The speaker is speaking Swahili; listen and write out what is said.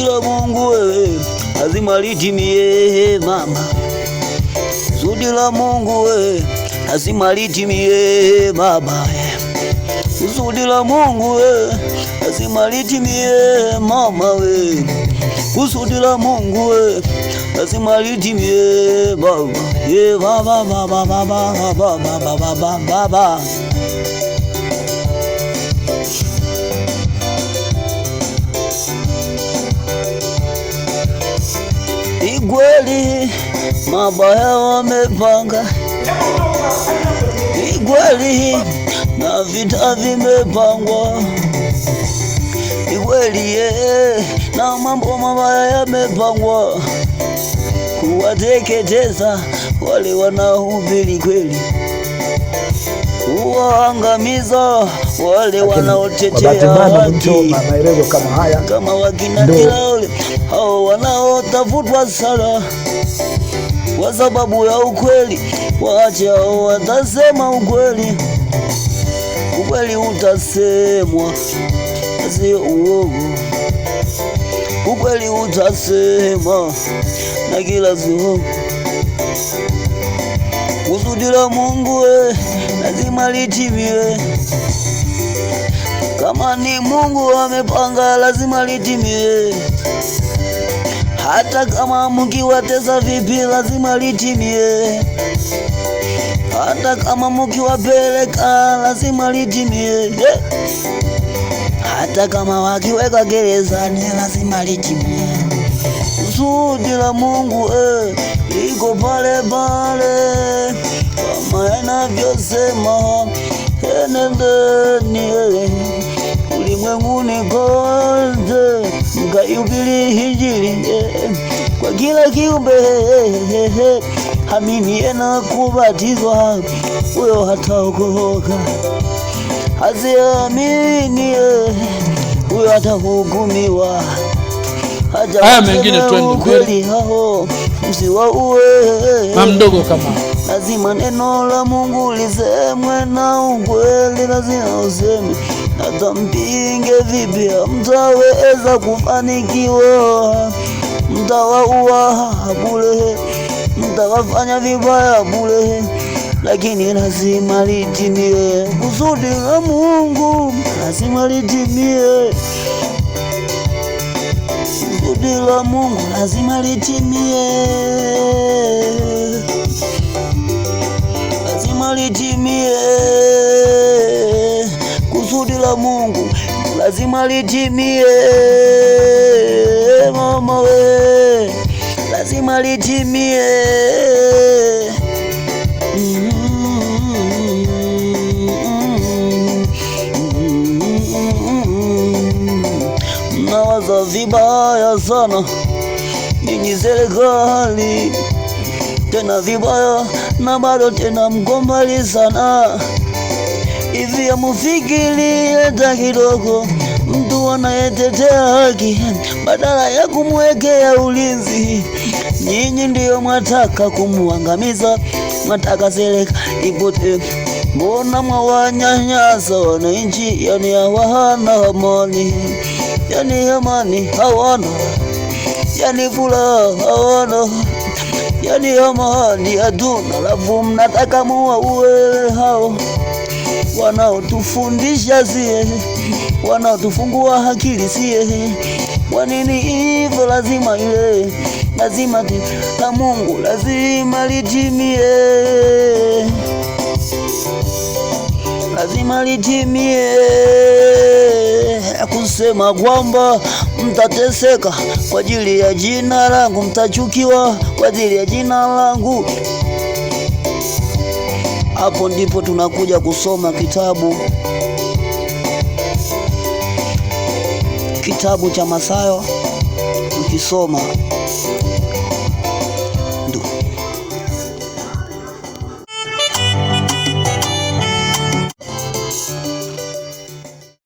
la Mungu lazima litimie mama. Kusudi la Mungu lazima litimie baba. Kusudi la Mungu lazima litimie mama we. Kusudi la Mungu lazima litimie baba. Baba baba baba baba baba baba. Igweli mabaya wamepanga, igweli na vita vimepangwa, igweli na mambo mabaya yamepangwa kuwateketeza wale wanaohubiri kweli, kuwaangamiza wale wanaotetea haki kama wakina Kilaole, hao wanaotafutwa sana kwa sababu ya ukweli. Waache hao watasema ukweli, ukweli utasemwa, sio uongo. Ukweli utasema na kila sio. Kusudi la Mungu lazima litimie. Kama ni Mungu amepanga lazima litimie. Hata kama mkiwatesa vipi lazima litimie. Hata kama mkiwapeleka lazima litimie. Hata kama wakiweka gerezani lazima litimie. Kusudi la Mungu liko pale pale kama inavyosema, enendeni ulimwenguni kote mkaihubiri Injili kwa kila kiumbe. Aminiye na kubatizwa huyo hataokoka, asiamini huyo atahukumiwa. Haya mengine twende kweli hao msiwaue mdogo kama. Lazima neno la Mungu lisemwe na ukweli lazima useme. Hata mpinge vipi mtaweza kufanikiwa. Mtawaua bure, mtawafanya vibaya bure, lakini lazima litimie. Kusudi la Mungu lazima litimie. Kusudi la Mungu lazima litimie. Lazima litimie. Kusudi la Mungu lazima litimie mama we, lazima litimie. Mnawaza vibaya sana ninyi serikali, tena vibaya na bado tena mgombali sana. Hivi amufikiri hata kidogo mtu anayetetea haki badala ya kumwekea ulinzi? Nyinyi ndio mwataka kumuangamiza, mwataka serikali ipote. Mbona mwawanyanyasa wananchi? Yani hawana amani, yani amani hawana, yani furaha hawana, yani amani hatuna. Alafu mnataka muwaue hao wanaotufundisha sie, wanaotufungua akili sie. Kwa nini hivyo? Lazima ile, lazima la Mungu lazima litimie. Lazima litimie. Kusema kwamba mtateseka kwa ajili ya jina langu, mtachukiwa kwa ajili ya jina langu. Hapo ndipo tunakuja kusoma kitabu cha Mathayo. Ukisoma